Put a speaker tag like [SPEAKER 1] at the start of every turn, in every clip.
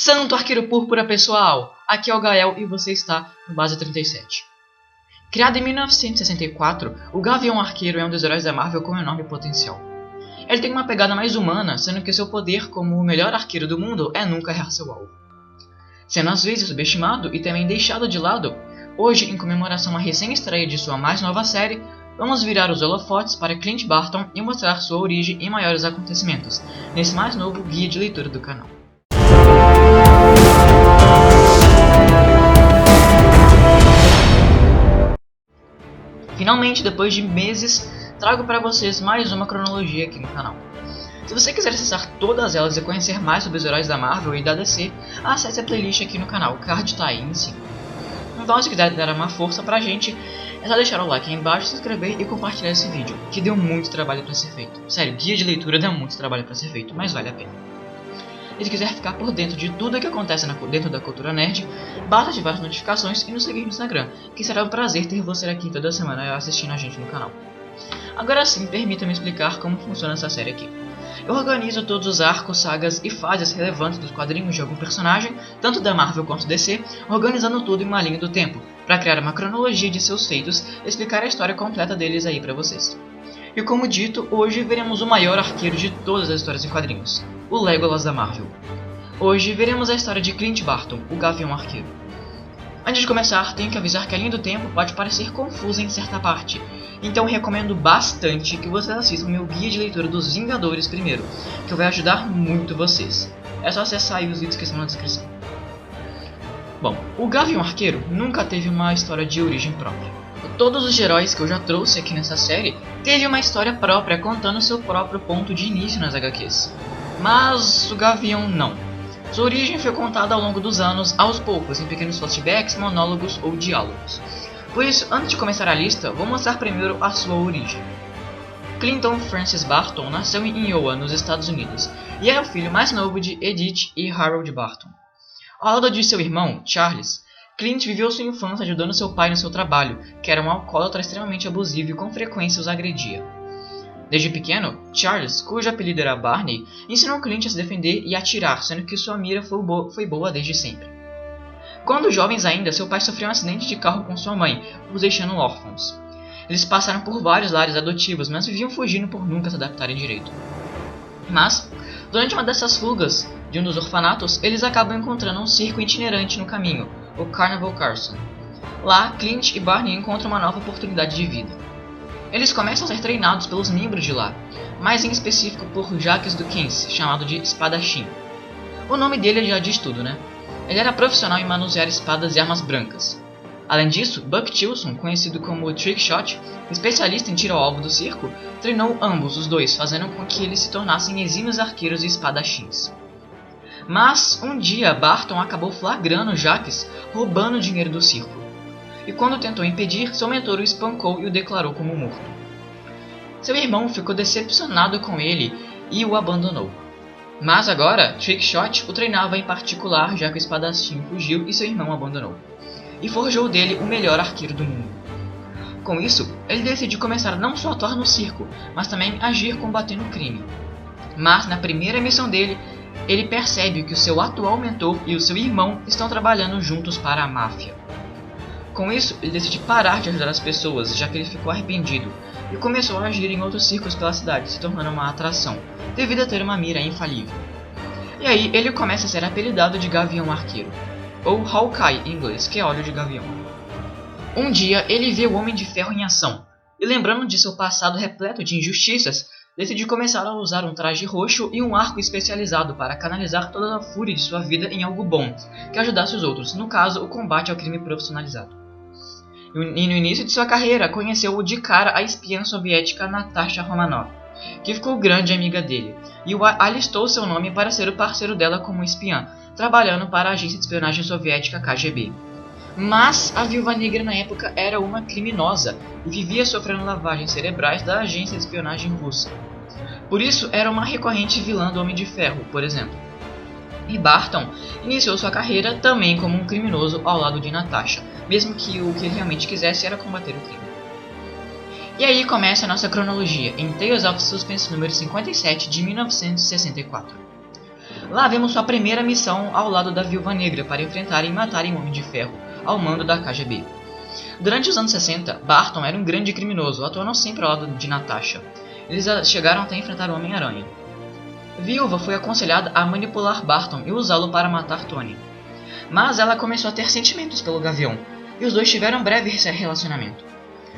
[SPEAKER 1] Santo Arqueiro Púrpura, pessoal! Aqui é o Gael e você está no Base 37. Criado em 1964, o Gavião Arqueiro é um dos heróis da Marvel com enorme potencial. Ele tem uma pegada mais humana, sendo que seu poder como o melhor arqueiro do mundo é nunca errar seu alvo. Sendo às vezes subestimado e também deixado de lado, hoje, em comemoração à recém-estreia de sua mais nova série, vamos virar os holofotes para Clint Barton e mostrar sua origem e maiores acontecimentos, nesse mais novo guia de leitura do canal. Finalmente, depois de meses, trago para vocês mais uma cronologia aqui no canal. Se você quiser acessar todas elas e conhecer mais sobre os heróis da Marvel e da DC, acesse a playlist aqui no canal, o card está aí em cima. Então, se quiser dar uma força pra gente, é só deixar o like aí embaixo, se inscrever e compartilhar esse vídeo, que deu muito trabalho para ser feito. Sério, guia de leitura dá muito trabalho para ser feito, mas vale a pena. E se quiser ficar por dentro de tudo que acontece dentro da cultura nerd, basta ativar as notificações e nos seguir no Instagram, que será um prazer ter você aqui toda semana assistindo a gente no canal. Agora sim, permita-me explicar como funciona essa série aqui. Eu organizo todos os arcos, sagas e fases relevantes dos quadrinhos de algum personagem, tanto da Marvel quanto DC, organizando tudo em uma linha do tempo, para criar uma cronologia de seus feitos e explicar a história completa deles aí para vocês. E como dito, hoje veremos o maior arqueiro de todas as histórias em quadrinhos, o Legolas da Marvel. Hoje veremos a história de Clint Barton, o Gavião Arqueiro. Antes de começar, tenho que avisar que a linha do tempo pode parecer confusa em certa parte, então recomendo bastante que vocês assistam meu guia de leitura dos Vingadores primeiro, que vai ajudar muito vocês. É só acessar aí os vídeos que estão na descrição. Bom, o Gavião Arqueiro nunca teve uma história de origem própria. Todos os heróis que eu já trouxe aqui nessa série teve uma história própria contando seu próprio ponto de início nas HQs. Mas o Gavião não. Sua origem foi contada ao longo dos anos, aos poucos, em pequenos flashbacks, monólogos ou diálogos. Por isso, antes de começar a lista, vou mostrar primeiro a sua origem. Clinton Francis Barton nasceu em Iowa, nos Estados Unidos, e era o filho mais novo de Edith e Harold Barton. Ao lado de seu irmão, Charles, Clint viveu sua infância ajudando seu pai no seu trabalho, que era um alcoólatra extremamente abusivo e com frequência os agredia. Desde pequeno, Charles, cujo apelido era Barney, ensinou Clint a se defender e atirar, sendo que sua mira foi boa desde sempre. Quando jovens ainda, seu pai sofreu um acidente de carro com sua mãe, os deixando órfãos. Eles passaram por vários lares adotivos, mas viviam fugindo por nunca se adaptarem direito. Mas, durante uma dessas fugas de um dos orfanatos, eles acabam encontrando um circo itinerante no caminho, o Carnival Carson. Lá, Clint e Barney encontram uma nova oportunidade de vida. Eles começam a ser treinados pelos membros de lá, mais em específico por Jacques Dukens, chamado de Espadachim. O nome dele já diz tudo, né? Ele era profissional em manusear espadas e armas brancas. Além disso, Buck Tilson, conhecido como Trickshot, especialista em tiro ao alvo do circo, treinou ambos os dois, fazendo com que eles se tornassem exímios arqueiros e espadachins. Mas, um dia, Barton acabou flagrando Jacques roubando dinheiro do circo. E quando tentou impedir, seu mentor o espancou e o declarou como morto. Seu irmão ficou decepcionado com ele e o abandonou. Mas agora, Trickshot o treinava em particular, já que o espadachim fugiu e seu irmão o abandonou. E forjou dele o melhor arqueiro do mundo. Com isso, ele decide começar não só a atuar no circo, mas também agir combatendo o crime. Mas na primeira missão dele, ele percebe que o seu atual mentor e o seu irmão estão trabalhando juntos para a máfia. Com isso, ele decide parar de ajudar as pessoas, já que ele ficou arrependido, e começou a agir em outros circos pela cidade, se tornando uma atração, devido a ter uma mira infalível. E aí, ele começa a ser apelidado de Gavião Arqueiro, ou Hawkeye em inglês, que é olho de gavião. Um dia, ele vê o Homem de Ferro em ação, e lembrando de seu passado repleto de injustiças, decide começar a usar um traje roxo e um arco especializado para canalizar toda a fúria de sua vida em algo bom, que ajudasse os outros, no caso, o combate ao crime profissionalizado. E no início de sua carreira, conheceu de cara a espiã soviética Natasha Romanoff, que ficou grande amiga dele, e alistou seu nome para ser o parceiro dela como espiã, trabalhando para a agência de espionagem soviética KGB. Mas a Viúva Negra na época era uma criminosa e vivia sofrendo lavagens cerebrais da agência de espionagem russa. Por isso, era uma recorrente vilã do Homem de Ferro, por exemplo. E Barton iniciou sua carreira também como um criminoso ao lado de Natasha, mesmo que o que ele realmente quisesse era combater o crime. E aí começa a nossa cronologia, em Tales of Suspense número 57 de 1964. Lá vemos sua primeira missão ao lado da Viúva Negra para enfrentar e matarem o Homem de Ferro, ao mando da KGB. Durante os anos 60, Barton era um grande criminoso, atuando sempre ao lado de Natasha. Eles chegaram até enfrentar o Homem-Aranha. Viúva foi aconselhada a manipular Barton e usá-lo para matar Tony. Mas ela começou a ter sentimentos pelo Gavião, e os dois tiveram um breve relacionamento.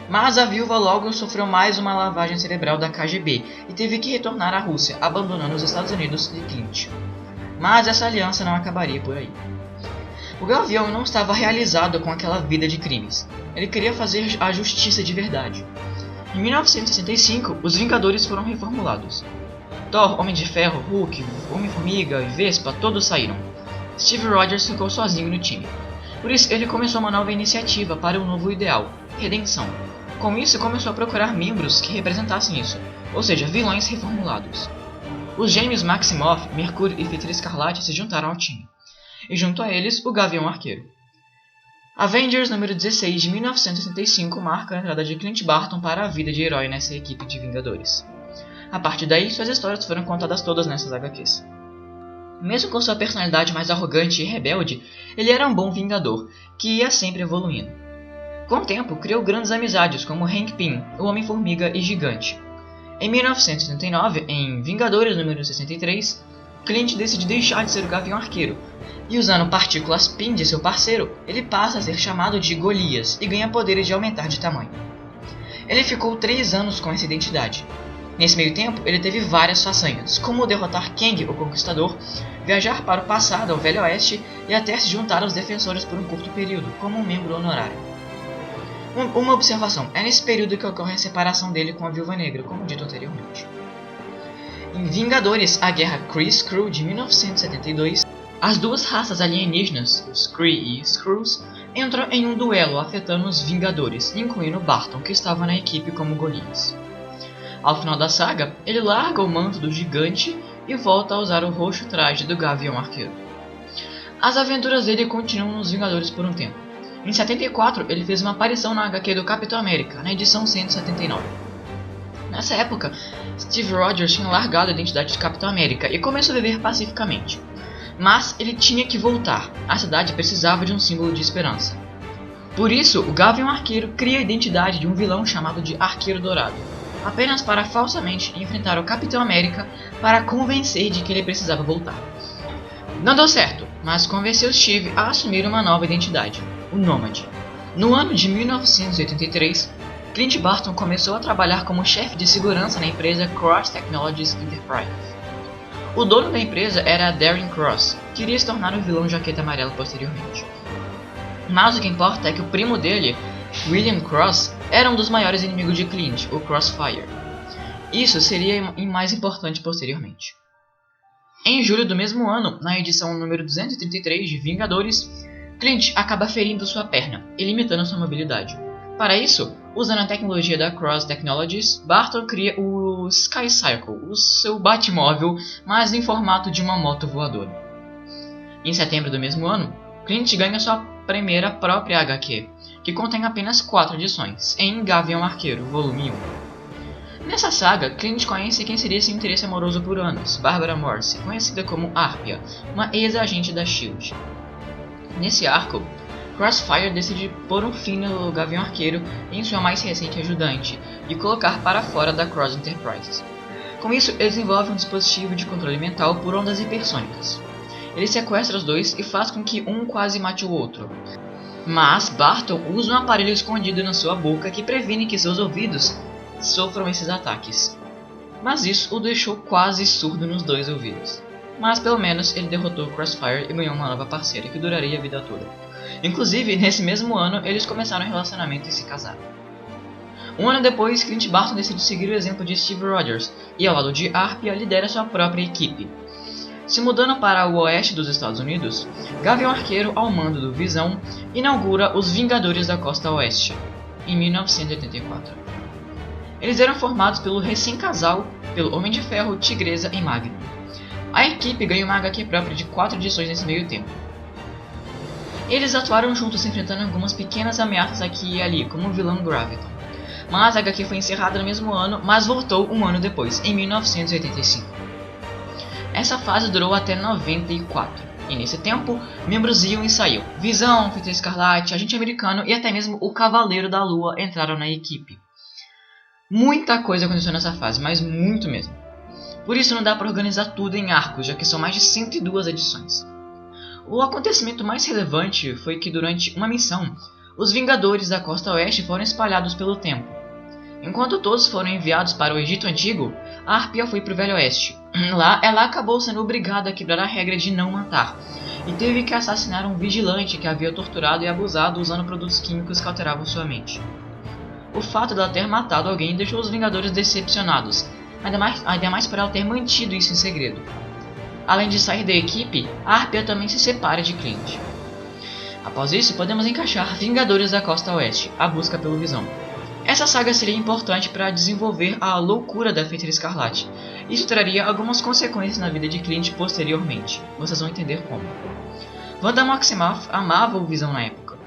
[SPEAKER 1] Mas a Viúva logo sofreu mais uma lavagem cerebral da KGB e teve que retornar à Rússia, abandonando os Estados Unidos e Clint. Mas essa aliança não acabaria por aí. O Gavião não estava realizado com aquela vida de crimes. Ele queria fazer a justiça de verdade. Em 1965, os Vingadores foram reformulados. Thor, Homem de Ferro, Hulk, Homem-Formiga e Vespa todos saíram. Steve Rogers ficou sozinho no time. Por isso, ele começou uma nova iniciativa para um novo ideal, redenção. Com isso, começou a procurar membros que representassem isso, ou seja, vilões reformulados. Os gêmeos Maximoff, Mercúrio e Feiticeira Escarlate se juntaram ao time. E junto a eles, o Gavião Arqueiro. Avengers número 16 de 1965 marca a entrada de Clint Barton para a vida de herói nessa equipe de Vingadores. A partir daí, suas histórias foram contadas todas nessas HQs. Mesmo com sua personalidade mais arrogante e rebelde, ele era um bom Vingador, que ia sempre evoluindo. Com o tempo, criou grandes amizades como Hank Pym, o Homem-Formiga e Gigante. Em 1979, em Vingadores número 63, Clint decide deixar de ser o Gavião Arqueiro, e usando partículas Pym de seu parceiro, ele passa a ser chamado de Golias e ganha poderes de aumentar de tamanho. Ele ficou 3 anos com essa identidade. Nesse meio tempo, ele teve várias façanhas, como derrotar Kang, o Conquistador, viajar para o passado ao Velho Oeste e até se juntar aos Defensores por um curto período, como um membro honorário. Uma observação, é nesse período que ocorre a separação dele com a Viúva Negra, como dito anteriormente. Em Vingadores, a Guerra Kree-Skrull de 1972, as duas raças alienígenas, os Kree e Skrulls, entram em um duelo afetando os Vingadores, incluindo Barton, que estava na equipe como Golias. Ao final da saga, ele larga o manto do gigante e volta a usar o roxo traje do Gavião Arqueiro. As aventuras dele continuam nos Vingadores por um tempo. Em 74, ele fez uma aparição na HQ do Capitão América, na edição 179. Nessa época, Steve Rogers tinha largado a identidade de Capitão América e começou a viver pacificamente. Mas ele tinha que voltar, a cidade precisava de um símbolo de esperança. Por isso, o Gavião Arqueiro cria a identidade de um vilão chamado de Arqueiro Dourado, apenas para falsamente enfrentar o Capitão América para convencer de que ele precisava voltar. Não deu certo, mas convenceu Steve a assumir uma nova identidade, o Nômade. No ano de 1983, Clint Barton começou a trabalhar como chefe de segurança na empresa Cross Technologies Enterprise. O dono da empresa era Darren Cross, que iria se tornar o vilão Jaqueta Amarela posteriormente. Mas o que importa é que o primo dele, William Cross, era um dos maiores inimigos de Clint, o Crossfire. Isso seria mais importante posteriormente. Em julho do mesmo ano, na edição número 233 de Vingadores, Clint acaba ferindo sua perna e limitando sua mobilidade. Para isso, usando a tecnologia da Cross Technologies, Barton cria o Sky Circle, o seu Batmóvel, mas em formato de uma moto voadora. Em setembro do mesmo ano, Clint ganha sua primeira própria HQ, que contém apenas 4 edições, em Gavião Arqueiro, volume 1. Nessa saga, Clint conhece quem seria seu interesse amoroso por anos, Barbara Morse, conhecida como Arpia, uma ex-agente da S.H.I.E.L.D. Nesse arco, Crossfire decide pôr um fim no Gavião Arqueiro em sua mais recente ajudante e colocar para fora da Cross Enterprise. Com isso, ele desenvolve um dispositivo de controle mental por ondas hipersônicas. Ele sequestra os dois e faz com que um quase mate o outro. Mas Barton usa um aparelho escondido na sua boca que previne que seus ouvidos sofram esses ataques. Mas isso o deixou quase surdo nos 2 ouvidos. Mas pelo menos ele derrotou Crossfire e ganhou uma nova parceira que duraria a vida toda. Inclusive, nesse mesmo ano, eles começaram um relacionamento e se casaram. Um ano depois, Clint Barton decide seguir o exemplo de Steve Rogers e, ao lado de Arpia, lidera sua própria equipe. Se mudando para o oeste dos Estados Unidos, Gavião Arqueiro, ao mando do Visão, inaugura os Vingadores da Costa Oeste, em 1984. Eles eram formados pelo recém-casal, pelo Homem de Ferro, Tigresa e Magnum. A equipe ganhou uma HQ própria de 4 edições nesse meio tempo. Eles atuaram juntos enfrentando algumas pequenas ameaças aqui e ali, como o vilão Graviton. Mas a HQ foi encerrada no mesmo ano, mas voltou um ano depois, em 1985. Essa fase durou até 94, e nesse tempo, membros iam e saíam. Visão, Feiticeiro Escarlate, Agente Americano e até mesmo o Cavaleiro da Lua entraram na equipe. Muita coisa aconteceu nessa fase, mas muito mesmo. Por isso não dá para organizar tudo em arcos, já que são mais de 102 edições. O acontecimento mais relevante foi que durante uma missão, os Vingadores da Costa Oeste foram espalhados pelo tempo. Enquanto todos foram enviados para o Egito Antigo, a Arpia foi para o Velho Oeste. Lá, ela acabou sendo obrigada a quebrar a regra de não matar, e teve que assassinar um vigilante que havia torturado e abusado usando produtos químicos que alteravam sua mente. O fato dela ter matado alguém deixou os Vingadores decepcionados, ainda mais por ela ter mantido isso em segredo. Além de sair da equipe, a Arpia também se separa de Clint. Após isso, podemos encaixar Vingadores da Costa Oeste, a busca pelo Visão. Essa saga seria importante para desenvolver a loucura da Feiticeira Escarlate. Isso traria algumas consequências na vida de Clint posteriormente. Vocês vão entender como. Wanda Maximoff amava o Visão na época.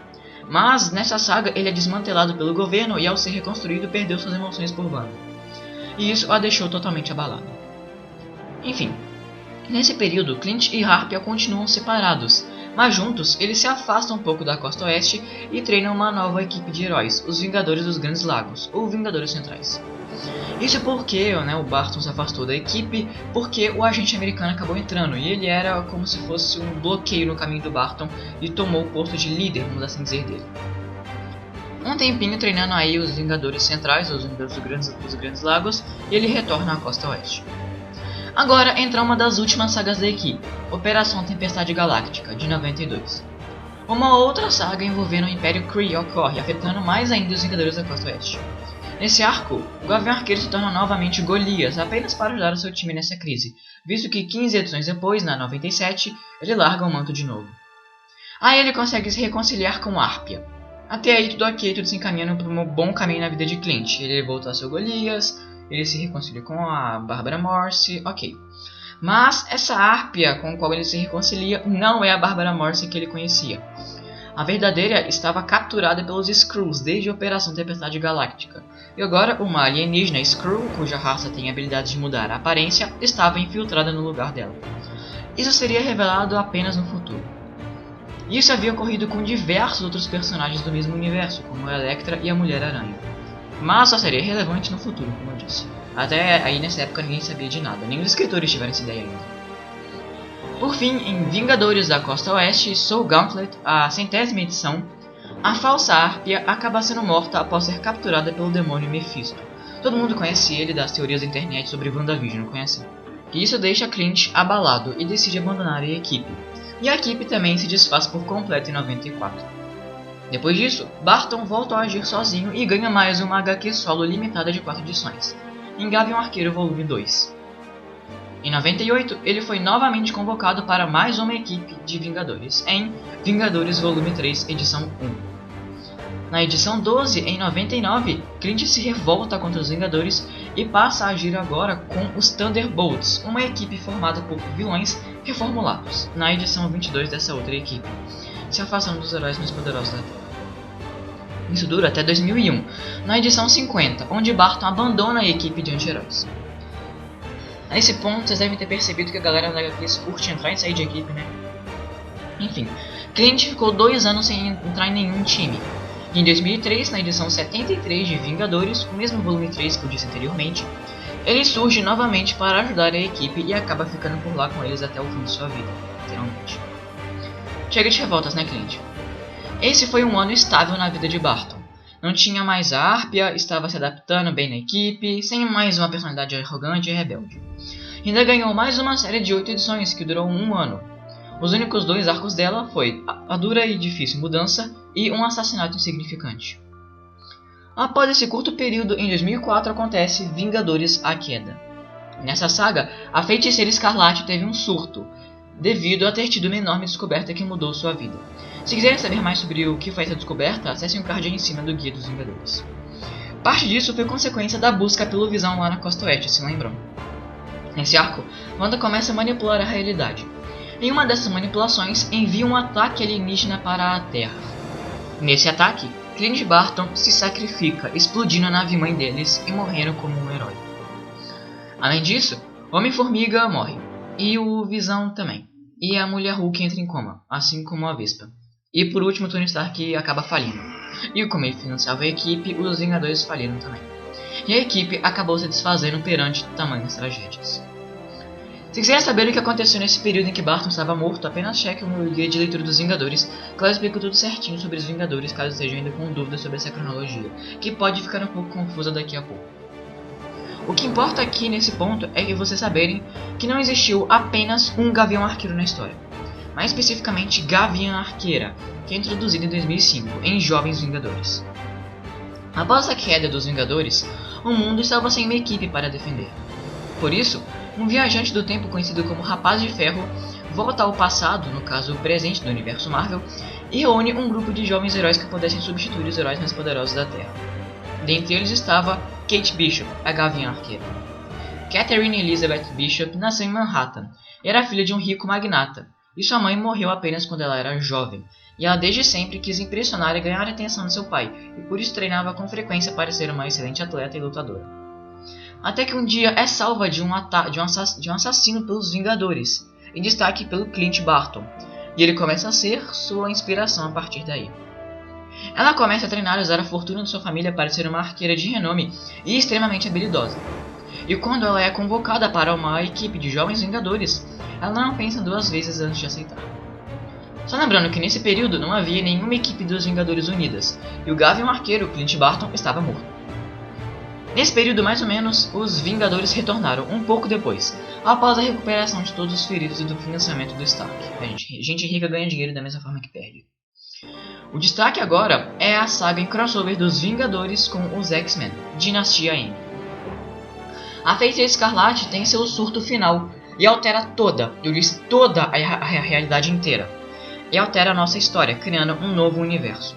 [SPEAKER 1] Mas nessa saga ele é desmantelado pelo governo e ao ser reconstruído perdeu suas emoções por Wanda. E isso a deixou totalmente abalada. Enfim, nesse período Clint e Arpia continuam separados, mas juntos eles se afastam um pouco da Costa Oeste e treinam uma nova equipe de heróis, os Vingadores dos Grandes Lagos, ou Vingadores Centrais. Isso porque o Barton se afastou da equipe porque o agente americano acabou entrando e ele era como se fosse um bloqueio no caminho do Barton e tomou o posto de líder, vamos assim dizer, dele. Um tempinho treinando aí os Vingadores Centrais, os Vingadores dos Grandes Lagos, e ele retorna à Costa Oeste. Agora entra uma das últimas sagas da equipe, Operação Tempestade Galáctica, de 92. Uma outra saga envolvendo o Império Kree ocorre, afetando mais ainda os Vingadores da Costa Oeste. Nesse arco, o Gavião Arqueiro se torna novamente Golias, apenas para ajudar o seu time nessa crise, visto que 15 edições depois, na 97, ele larga o manto de novo. Aí ele consegue se reconciliar com Arpia. Até aí tudo ok, tudo se encaminhando para um bom caminho na vida de Clint. Ele volta a ser o Golias, ele se reconcilia com a Bárbara Morse, ok. Mas essa Arpia com a qual ele se reconcilia não é a Bárbara Morse que ele conhecia. A verdadeira estava capturada pelos Skrulls desde a Operação Tempestade Galáctica. E agora uma alienígena Skrull, cuja raça tem a habilidade de mudar a aparência, estava infiltrada no lugar dela. Isso seria revelado apenas no futuro. Isso havia ocorrido com diversos outros personagens do mesmo universo, como a Elektra e a Mulher-Aranha. Mas só seria relevante no futuro, como eu disse. Até aí nessa época ninguém sabia de nada, nem os escritores tiveram essa ideia ainda. Por fim, em Vingadores da Costa Oeste, Soul Gauntlet, a 100ª edição, a falsa Arpia acaba sendo morta após ser capturada pelo demônio Mephisto. Todo mundo conhece ele das teorias da internet sobre WandaVision, não conhece? E isso deixa Clint abalado e decide abandonar a equipe. E a equipe também se desfaz por completo em 94. Depois disso, Barton volta a agir sozinho e ganha mais uma HQ solo limitada de 4 edições, em Gavião Arqueiro Volume 2. Em 98, ele foi novamente convocado para mais uma equipe de Vingadores, em Vingadores Volume 3, Edição 1. Na edição 12, em 99, Clint se revolta contra os Vingadores e passa a agir agora com os Thunderbolts, uma equipe formada por vilões reformulados, na edição 22 dessa outra equipe, se afastando dos heróis mais poderosos da Terra. Isso dura até 2001, na edição 50, onde Barton abandona a equipe de anti-heróis. Nesse ponto, vocês devem ter percebido que a galera da HQs curte entrar e sair de equipe, né? Enfim, Clint ficou 2 anos sem entrar em nenhum time. E em 2003, na edição 73 de Vingadores, o mesmo volume 3 que eu disse anteriormente, ele surge novamente para ajudar a equipe e acaba ficando por lá com eles até o fim de sua vida, literalmente. Chega de revoltas, né, Clint? Esse foi um ano estável na vida de Barton. Não tinha mais a Arpia, estava se adaptando bem na equipe, sem mais uma personalidade arrogante e rebelde. Ainda ganhou mais uma série de 8 edições que durou 1 ano. Os únicos 2 arcos dela foi a dura e difícil mudança e um assassinato insignificante. Após esse curto período, em 2004 acontece Vingadores: A Queda. Nessa saga, a Feiticeira Escarlate teve um surto, devido a ter tido uma enorme descoberta que mudou sua vida. Se quiserem saber mais sobre o que foi essa descoberta, acessem o card aí em cima do Guia dos Vingadores. Parte disso foi consequência da busca pelo Visão lá na Costa Oeste, se lembram? Nesse arco, Wanda começa a manipular a realidade. Em uma dessas manipulações, envia um ataque alienígena para a Terra. Nesse ataque, Clint Barton se sacrifica, explodindo a nave-mãe deles e morrendo como um herói. Além disso, Homem-Formiga morre. E o Visão também. E a Mulher Hulk entra em coma, assim como a Vespa. E por último, Tony Stark acaba falindo. E como ele financiava a equipe, os Vingadores faliram também. E a equipe acabou se desfazendo perante tamanhas tragédias. Se quiser saber o que aconteceu nesse período em que Barton estava morto, apenas cheque o meu guia de leitura dos Vingadores, que lá eu explico tudo certinho sobre os Vingadores, caso estejam ainda com dúvidas sobre essa cronologia, que pode ficar um pouco confusa daqui a pouco. O que importa aqui nesse ponto é que vocês saberem que não existiu apenas um Gavião Arqueiro na história, mais especificamente Gavião Arqueira, que é introduzido em 2005 em Jovens Vingadores. Após a queda dos Vingadores, o mundo estava sem uma equipe para defender. Por isso, um viajante do tempo conhecido como Rapaz de Ferro volta ao passado, no caso o presente do universo Marvel, e reúne um grupo de jovens heróis que pudessem substituir os heróis mais poderosos da Terra. Dentre eles estava Kate Bishop, a Gavião Arqueira. Catherine Elizabeth Bishop nasceu em Manhattan e era filha de um rico magnata, e sua mãe morreu apenas quando ela era jovem, e ela desde sempre quis impressionar e ganhar a atenção de seu pai, e por isso treinava com frequência para ser uma excelente atleta e lutadora. Até que um dia é salva de um assassino pelos Vingadores, em destaque pelo Clint Barton, e ele começa a ser sua inspiração a partir daí. Ela começa a treinar e usar a fortuna de sua família para ser uma arqueira de renome e extremamente habilidosa. E quando ela é convocada para uma equipe de jovens Vingadores, ela não pensa duas vezes antes de aceitar. Só lembrando que nesse período não havia nenhuma equipe dos Vingadores unidas, e o Gavião Arqueiro, Clint Barton, estava morto. Nesse período mais ou menos, os Vingadores retornaram um pouco depois, após a recuperação de todos os feridos e do financiamento do Stark. Gente rica ganha dinheiro da mesma forma que perde. O destaque agora é a saga em crossover dos Vingadores com os X-Men, Dinastia M. A Feiticeira Escarlate tem seu surto final e altera toda a realidade inteira. E altera a nossa história, criando um novo universo.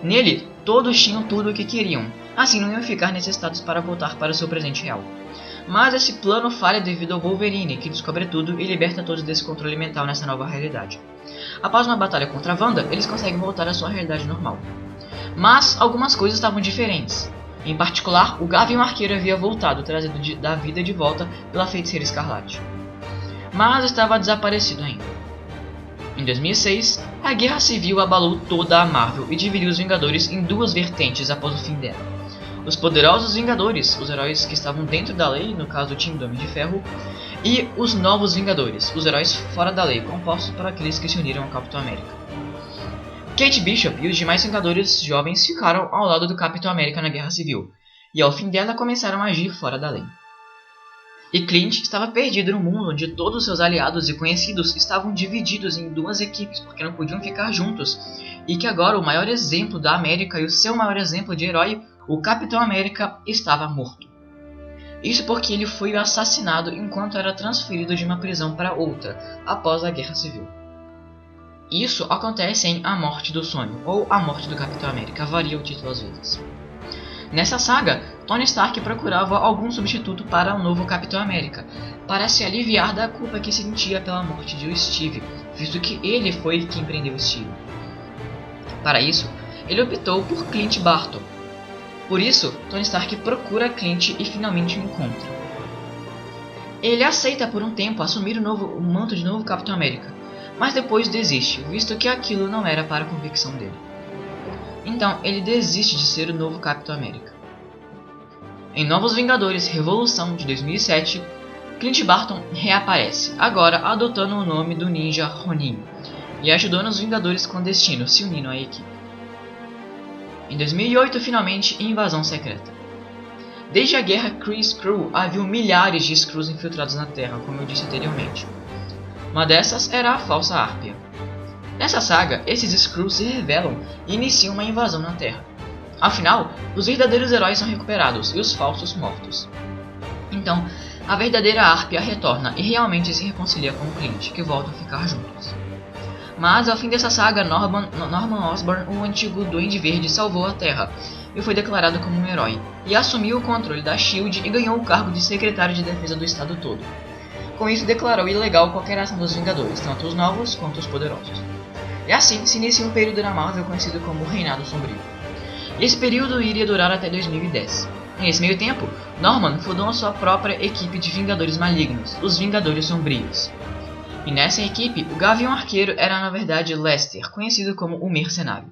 [SPEAKER 1] Nele, todos tinham tudo o que queriam, assim não iam ficar necessitados para voltar para o seu presente real. Mas esse plano falha devido ao Wolverine, que descobre tudo e liberta todos desse controle mental nessa nova realidade. Após uma batalha contra Wanda, eles conseguem voltar à sua realidade normal. Mas algumas coisas estavam diferentes. Em particular, o Gavião Arqueiro havia voltado, trazido da vida de volta pela Feiticeira Escarlate. Mas estava desaparecido ainda. Em 2006, a Guerra Civil abalou toda a Marvel e dividiu os Vingadores em duas vertentes após o fim dela. Os poderosos Vingadores, os heróis que estavam dentro da lei, no caso o time do Homem de Ferro, e os Novos Vingadores, os heróis fora da lei, compostos por aqueles que se uniram ao Capitão América. Kate Bishop e os demais Vingadores jovens ficaram ao lado do Capitão América na Guerra Civil, e ao fim dela começaram a agir fora da lei. E Clint estava perdido no mundo onde todos seus aliados e conhecidos estavam divididos em duas equipes porque não podiam ficar juntos, e que agora o maior exemplo da América e o seu maior exemplo de herói, o Capitão América, estava morto. Isso porque ele foi assassinado enquanto era transferido de uma prisão para outra, após a Guerra Civil. Isso acontece em A Morte do Sonho, ou A Morte do Capitão América, varia o título às vezes. Nessa saga, Tony Stark procurava algum substituto para o novo Capitão América, para se aliviar da culpa que sentia pela morte de Steve, visto que ele foi quem prendeu Steve. Para isso, ele optou por Clint Barton. Por isso, Tony Stark procura Clint e finalmente o encontra. Ele aceita por um tempo assumir o manto de novo Capitão América, mas depois desiste, visto que aquilo não era para a convicção dele. Então, ele desiste de ser o novo Capitão América. Em Novos Vingadores Revolução de 2007, Clint Barton reaparece, agora adotando o nome do ninja Ronin, e ajudando os Vingadores Clandestinos, se unindo à equipe. Em 2008, finalmente, Invasão Secreta. Desde a guerra Kree-Skrull, havia milhares de Skrulls infiltrados na Terra, como eu disse anteriormente. Uma dessas era a Falsa Árpia. Nessa saga, esses Skrulls se revelam e iniciam uma invasão na Terra. Afinal, os verdadeiros heróis são recuperados e os falsos mortos. Então, a verdadeira Árpia retorna e realmente se reconcilia com o Clint, que voltam a ficar juntos. Mas ao fim dessa saga, Norman Osborn, o antigo Duende Verde, salvou a Terra e foi declarado como um herói, e assumiu o controle da SHIELD e ganhou o cargo de secretário de defesa do estado todo. Com isso, declarou ilegal qualquer ação dos Vingadores, tanto os novos quanto os poderosos. E assim se inicia um período na Marvel conhecido como o Reinado Sombrio. E esse período iria durar até 2010. Nesse meio tempo, Norman fundou a sua própria equipe de Vingadores Malignos, os Vingadores Sombrios. E nessa equipe, o Gavião Arqueiro era na verdade Lester, conhecido como o Mercenário.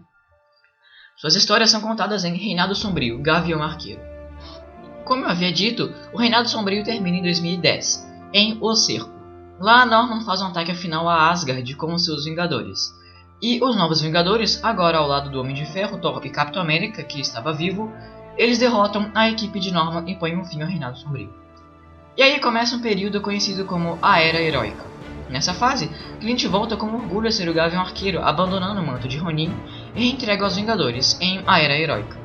[SPEAKER 1] Suas histórias são contadas em Reinado Sombrio, Gavião Arqueiro. Como eu havia dito, o Reinado Sombrio termina em 2010, em O Cerco. Lá, Norman faz um ataque final a Asgard com seus Vingadores. E os Novos Vingadores, agora ao lado do Homem de Ferro, Thor e Capitão América, que estava vivo, eles derrotam a equipe de Norman e põem um fim ao Reinado Sombrio. E aí começa um período conhecido como a Era Heróica. Nessa fase, Clint volta com orgulho a ser o Gavião Arqueiro, abandonando o manto de Ronin e reentrega aos Vingadores em A Era Heróica.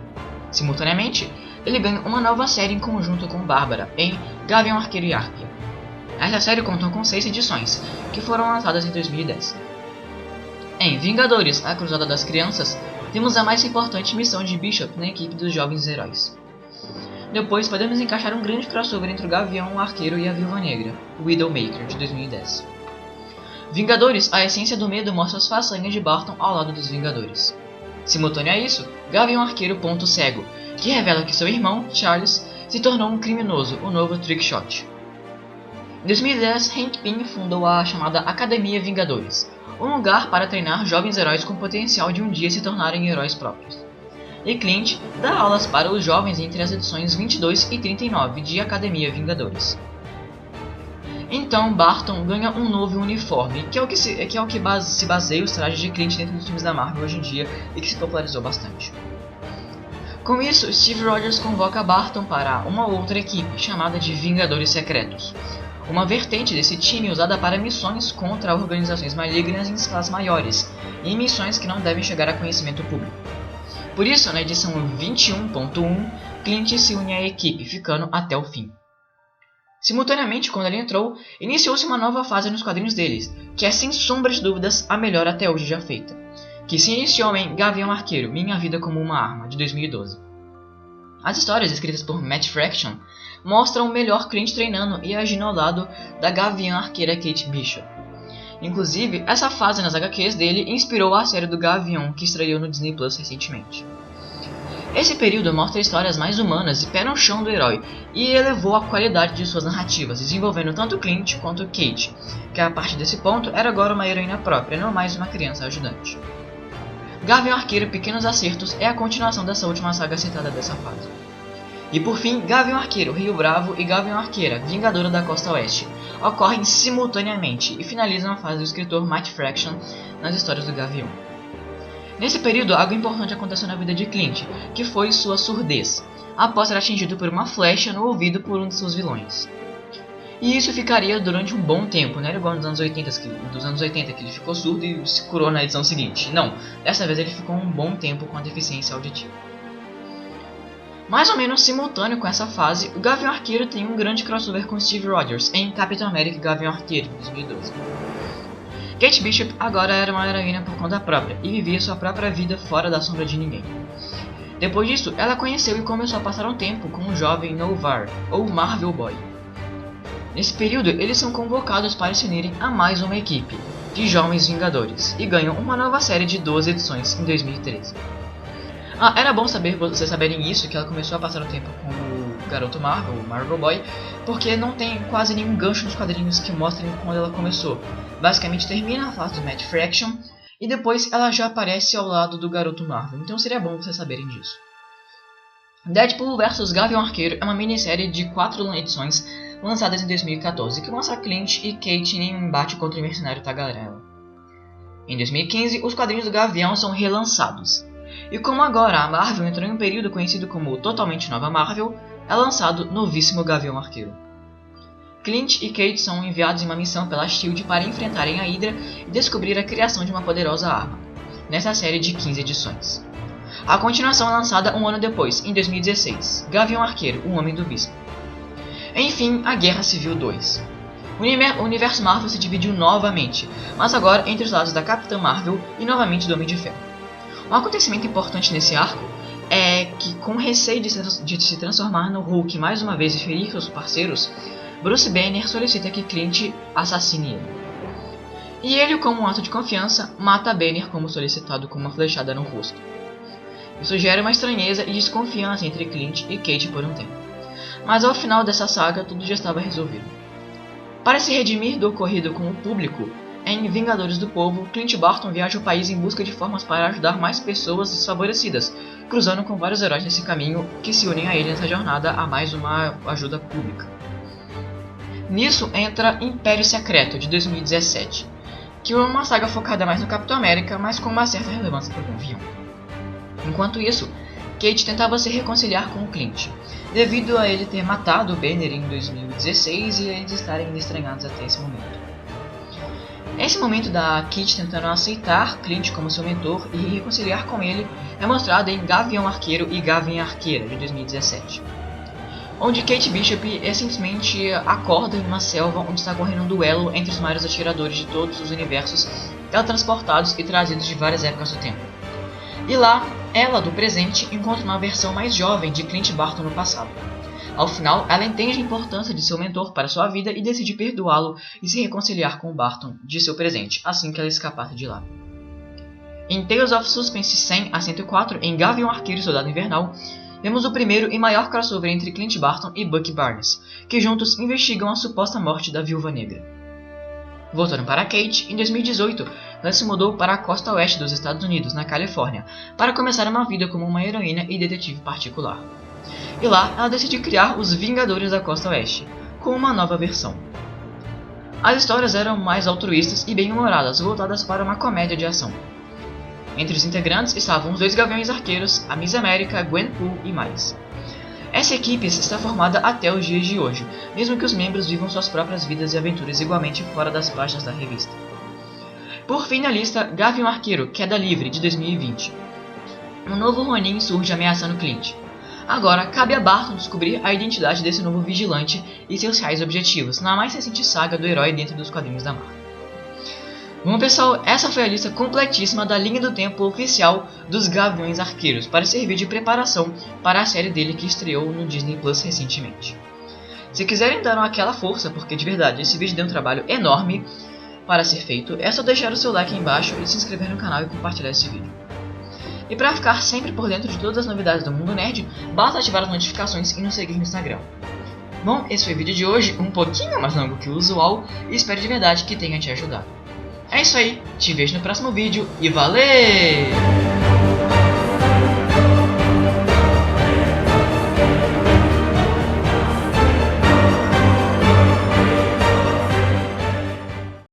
[SPEAKER 1] Simultaneamente, ele ganha uma nova série em conjunto com Bárbara, em Gavião Arqueiro e Harpia. Essa série contou com 6 edições, que foram lançadas em 2010. Em Vingadores, a Cruzada das Crianças, temos a mais importante missão de Bishop na equipe dos Jovens Heróis. Depois podemos encaixar um grande crossover entre o Gavião Arqueiro e a Viúva Negra, Widowmaker, de 2010. Vingadores, a essência do medo mostra as façanhas de Barton ao lado dos Vingadores. Simultâneo a isso, Gavião Arqueiro Ponto Cego, que revela que seu irmão, Charles, se tornou um criminoso, o novo Trickshot. Em 2010, Hank Pym fundou a chamada Academia Vingadores, um lugar para treinar jovens heróis com potencial de um dia se tornarem heróis próprios. E Clint dá aulas para os jovens entre as edições 22 e 39 de Academia Vingadores. Então Barton ganha um novo uniforme, que é o que se baseia os trajes de Clint dentro dos filmes da Marvel hoje em dia e que se popularizou bastante. Com isso, Steve Rogers convoca Barton para uma outra equipe, chamada de Vingadores Secretos, uma vertente desse time usada para missões contra organizações malignas em escalas maiores, e em missões que não devem chegar a conhecimento público. Por isso, na edição 21.1, Clint se une à equipe, ficando até o fim. Simultaneamente, quando ele entrou, iniciou-se uma nova fase nos quadrinhos deles, que é sem sombra de dúvidas a melhor até hoje já feita, que se iniciou em Gavião Arqueiro, Minha Vida como uma Arma, de 2012. As histórias escritas por Matt Fraction mostram o melhor Clint treinando e agindo ao lado da Gavião Arqueira Kate Bishop. Inclusive, essa fase nas HQs dele inspirou a série do Gavião que estreou no Disney Plus recentemente. Esse período mostra histórias mais humanas e pé no chão do herói, e elevou a qualidade de suas narrativas, desenvolvendo tanto Clint quanto Kate, que a partir desse ponto era agora uma heroína própria, não mais uma criança ajudante. Gavião Arqueiro Pequenos Acertos é a continuação dessa última saga citada dessa fase. E por fim, Gavião Arqueiro Rio Bravo e Gavião Arqueira Vingadora da Costa Oeste ocorrem simultaneamente e finalizam a fase do escritor Matt Fraction nas histórias do Gavião. Nesse período, algo importante aconteceu na vida de Clint, que foi sua surdez, após ser atingido por uma flecha no ouvido por um de seus vilões. E isso ficaria durante um bom tempo, não era igual dos anos 80 que ele ficou surdo e se curou na edição seguinte. Não, dessa vez ele ficou um bom tempo com a deficiência auditiva. Mais ou menos simultâneo com essa fase, o Gavião Arqueiro tem um grande crossover com Steve Rogers em Capitão América e Gavião Arqueiro, de 2012. Kate Bishop agora era uma heroína por conta própria e vivia sua própria vida fora da sombra de ninguém. Depois disso, ela conheceu e começou a passar um tempo com o jovem Noh-Varr, ou Marvel Boy. Nesse período, eles são convocados para se unirem a mais uma equipe, de Jovens Vingadores, e ganham uma nova série de 12 edições em 2013. Era bom vocês saberem isso, que ela começou a passar um tempo com o garoto Marvel, o Marvel Boy, porque não tem quase nenhum gancho nos quadrinhos que mostrem quando ela começou. Basicamente termina a fase do Matt Fraction, e depois ela já aparece ao lado do garoto Marvel, então seria bom vocês saberem disso. Deadpool vs Gavião Arqueiro é uma minissérie de 4 edições lançadas em 2014, que mostra Clint e Kate em um embate contra o mercenário Tagarela. Em 2015, os quadrinhos do Gavião são relançados. E como agora a Marvel entrou em um período conhecido como Totalmente Nova Marvel, é lançado Novíssimo Gavião Arqueiro. Clint e Kate são enviados em uma missão pela SHIELD para enfrentarem a Hydra e descobrir a criação de uma poderosa arma, nessa série de 15 edições. A continuação é lançada um ano depois, em 2016, Gavião Arqueiro, o Homem do Bispo. Enfim, a Guerra Civil 2. O universo Marvel se dividiu novamente, mas agora entre os lados da Capitã Marvel e novamente do Homem de Ferro. Um acontecimento importante nesse arco é que, com receio de se transformar no Hulk mais uma vez e ferir seus parceiros, Bruce Banner solicita que Clint assassine ele. E ele, como um ato de confiança, mata Banner como solicitado com uma flechada no rosto. Isso gera uma estranheza e desconfiança entre Clint e Kate por um tempo. Mas ao final dessa saga, tudo já estava resolvido. Para se redimir do ocorrido com o público, em Vingadores do Povo, Clint Barton viaja o país em busca de formas para ajudar mais pessoas desfavorecidas, cruzando com vários heróis nesse caminho que se unem a ele nessa jornada a mais uma ajuda pública. Nisso entra Império Secreto, de 2017, que é uma saga focada mais no Capitão América, mas com uma certa relevância para o convião. Enquanto isso, Kate tentava se reconciliar com o Clint, devido a ele ter matado o Banner em 2016 e eles estarem ainda estranhados até esse momento. Esse momento da Kate tentando aceitar Clint como seu mentor e reconciliar com ele é mostrado em Gavião Arqueiro e Gavião Arqueira, de 2017. Onde Kate Bishop simplesmente acorda em uma selva onde está correndo um duelo entre os maiores atiradores de todos os universos, teletransportados e trazidos de várias épocas do tempo. E lá, ela, do presente, encontra uma versão mais jovem de Clint Barton no passado. Ao final, ela entende a importância de seu mentor para sua vida e decide perdoá-lo e se reconciliar com o Barton de seu presente, assim que ela escapar de lá. Em Tales of Suspense 100 a 104, em Gavião Arqueiro e Soldado Invernal, vemos o primeiro e maior crossover entre Clint Barton e Bucky Barnes, que juntos investigam a suposta morte da Viúva Negra. Voltando para Kate, em 2018, ela se mudou para a costa oeste dos Estados Unidos, na Califórnia, para começar uma vida como uma heroína e detetive particular. E lá, ela decide criar os Vingadores da Costa Oeste, com uma nova versão. As histórias eram mais altruístas e bem-humoradas, voltadas para uma comédia de ação. Entre os integrantes estavam os dois Gaviões Arqueiros, a Miss América, Gwenpool e mais. Essa equipe está formada até os dias de hoje, mesmo que os membros vivam suas próprias vidas e aventuras igualmente fora das páginas da revista. Por fim na lista, Gavião Arqueiro, Queda Livre, de 2020. Um novo Ronin surge ameaçando Clint. Agora, cabe a Barton descobrir a identidade desse novo vigilante e seus reais objetivos, na mais recente saga do herói dentro dos quadrinhos da Marvel. Bom pessoal, essa foi a lista completíssima da linha do tempo oficial dos Gaviões Arqueiros, para servir de preparação para a série dele que estreou no Disney Plus recentemente. Se quiserem dar aquela força, porque de verdade esse vídeo deu um trabalho enorme para ser feito, é só deixar o seu like aí embaixo e se inscrever no canal e compartilhar esse vídeo. E para ficar sempre por dentro de todas as novidades do mundo nerd, basta ativar as notificações e nos seguir no Instagram. Bom, esse foi o vídeo de hoje, um pouquinho mais longo que o usual, e espero de verdade que tenha te ajudado. É isso aí, te vejo no próximo vídeo e valeu!